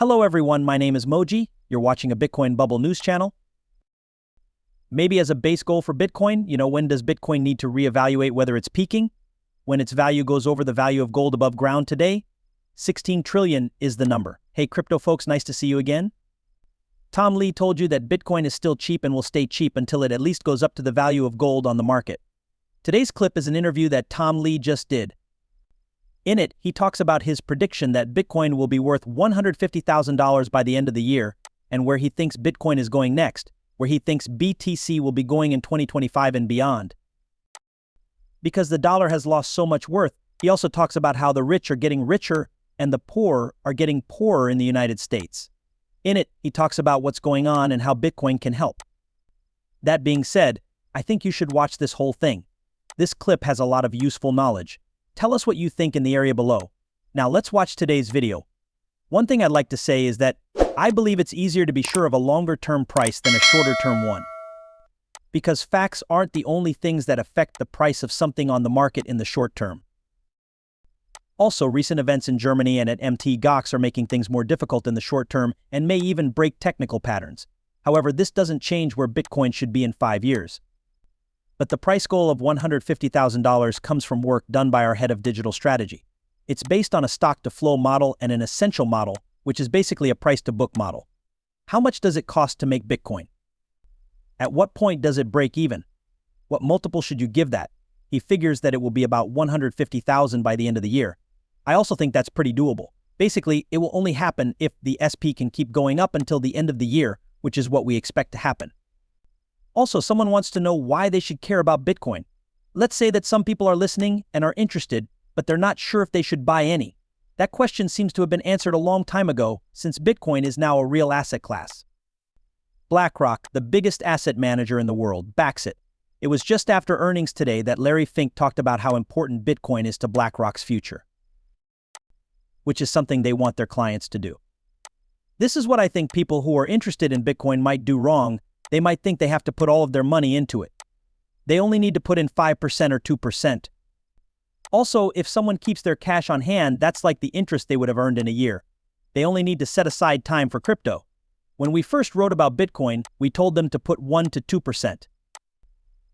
Hello everyone, my name is Moji. You're watching a Bitcoin Bubble news channel. Maybe as a base goal for Bitcoin, when does Bitcoin need to reevaluate whether it's peaking? When its value goes over the value of gold above ground today? 16 trillion is the number. Hey crypto folks, nice to see you again. Tom Lee told you that Bitcoin is still cheap and will stay cheap until it at least goes up to the value of gold on the market. Today's clip is an interview that Tom Lee just did. In it, he talks about his prediction that Bitcoin will be worth $150,000 by the end of the year, and where he thinks Bitcoin is going next, where he thinks BTC will be going in 2025 and beyond. Because the dollar has lost so much worth, he also talks about how the rich are getting richer and the poor are getting poorer in the United States. In it, he talks about what's going on and how Bitcoin can help. That being said, I think you should watch this whole thing. This clip has a lot of useful knowledge. Tell us what you think in the area below. Now let's watch today's video. One thing I'd like to say is that I believe it's easier to be sure of a longer-term price than a shorter-term one. Because facts aren't the only things that affect the price of something on the market in the short term. Also, recent events in Germany and at Mt. Gox are making things more difficult in the short term and may even break technical patterns. However, this doesn't change where Bitcoin should be in 5 years. But the price goal of $150,000 comes from work done by our head of digital strategy. It's based on a stock-to-flow model and an essential model, which is basically a price-to-book model. How much does it cost to make Bitcoin? At what point does it break even? What multiple should you give that? He figures that it will be about $150,000 by the end of the year. I also think that's pretty doable. Basically, it will only happen if the SP can keep going up until the end of the year, which is what we expect to happen. Also, someone wants to know why they should care about Bitcoin. Let's say that some people are listening and are interested, but they're not sure if they should buy any. That question seems to have been answered a long time ago, since Bitcoin is now a real asset class. BlackRock, the biggest asset manager in the world, backs it. It was just after earnings today that Larry Fink talked about how important Bitcoin is to BlackRock's future, which is something they want their clients to do. This is what I think people who are interested in Bitcoin might do wrong. They might think they have to put all of their money into it. They only need to put in 5% or 2%. Also, if someone keeps their cash on hand, that's like the interest they would have earned in a year. They only need to set aside time for crypto. When we first wrote about Bitcoin, we told them to put 1 to 2%.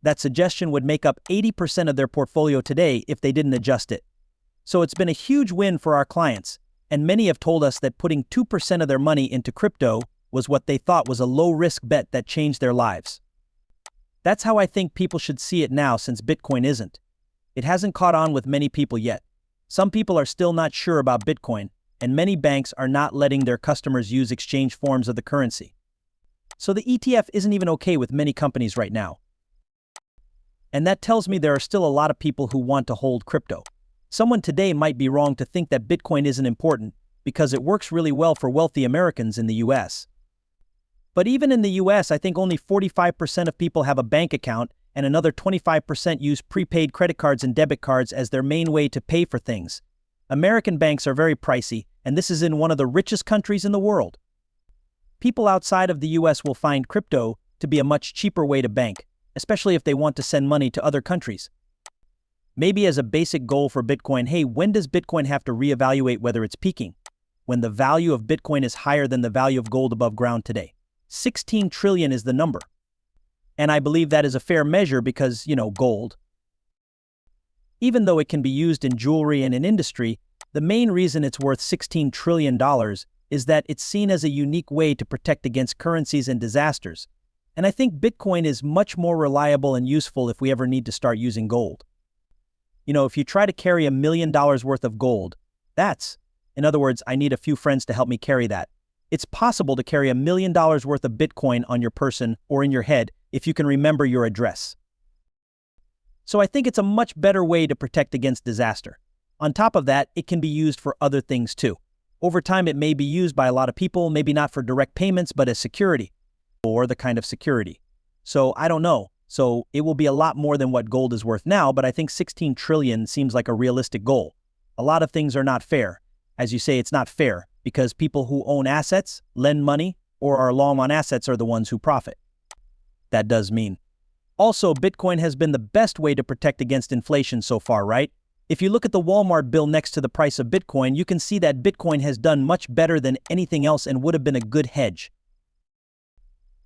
That suggestion would make up 80% of their portfolio today if they didn't adjust it. So it's been a huge win for our clients, and many have told us that putting 2% of their money into crypto was what they thought was a low-risk bet that changed their lives. That's how I think people should see it now, since Bitcoin isn't. It hasn't caught on with many people yet. Some people are still not sure about Bitcoin, and many banks are not letting their customers use exchange forms of the currency. So the ETF isn't even okay with many companies right now. And that tells me there are still a lot of people who want to hold crypto. Someone today might be wrong to think that Bitcoin isn't important because it works really well for wealthy Americans in the US. But even in the US, I think only 45% of people have a bank account, and another 25% use prepaid credit cards and debit cards as their main way to pay for things. American banks are very pricey, and this is in one of the richest countries in the world. People outside of the US will find crypto to be a much cheaper way to bank, especially if they want to send money to other countries. Maybe as a basic goal for Bitcoin, hey, when does Bitcoin have to reevaluate whether it's peaking? When the value of Bitcoin is higher than the value of gold above ground today. 16 trillion is the number. And I believe that is a fair measure because, gold. Even though it can be used in jewelry and in industry, the main reason it's worth $16 trillion is that it's seen as a unique way to protect against currencies and disasters. And I think Bitcoin is much more reliable and useful if we ever need to start using gold. If you try to carry $1 million worth of gold, in other words, I need a few friends to help me carry that. It's possible to carry $1 million worth of Bitcoin on your person or in your head if you can remember your address. So I think it's a much better way to protect against disaster. On top of that, it can be used for other things too. Over time, it may be used by a lot of people, maybe not for direct payments, but as security, or the kind of security. So I don't know. So it will be a lot more than what gold is worth now, but I think 16 trillion seems like a realistic goal. A lot of things are not fair. As you say, it's not fair because people who own assets, lend money, or are long on assets are the ones who profit. That does mean. Also, Bitcoin has been the best way to protect against inflation so far, right? If you look at the Walmart bill next to the price of Bitcoin, you can see that Bitcoin has done much better than anything else and would have been a good hedge.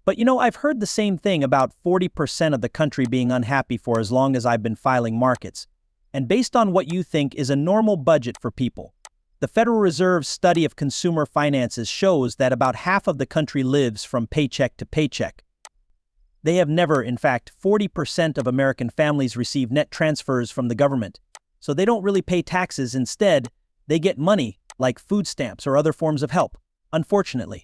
But I've heard the same thing about 40% of the country being unhappy for as long as I've been filing markets. And based on what you think is a normal budget for people, the Federal Reserve's study of consumer finances shows that about half of the country lives from paycheck to paycheck. They have never, in fact, 40% of American families receive net transfers from the government. So they don't really pay taxes. Instead, they get money, like food stamps or other forms of help, unfortunately.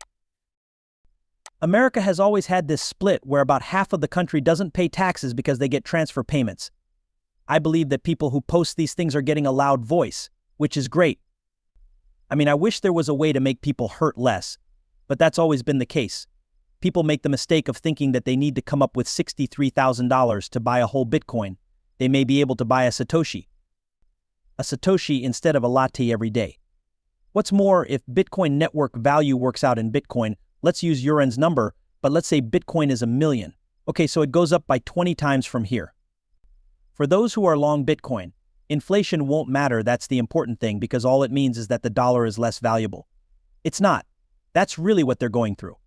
America has always had this split where about half of the country doesn't pay taxes because they get transfer payments. I believe that people who post these things are getting a loud voice, which is great. I wish there was a way to make people hurt less, but that's always been the case. People make the mistake of thinking that they need to come up with $63,000 to buy a whole Bitcoin. They may be able to buy a Satoshi instead of a latte every day. What's more, if Bitcoin network value works out in Bitcoin, let's use Uren's number, but let's say Bitcoin is 1 million. Okay, so it goes up by 20 times from here. For those who are long Bitcoin, inflation won't matter. That's the important thing, because all it means is that the dollar is less valuable. It's not. That's really what they're going through.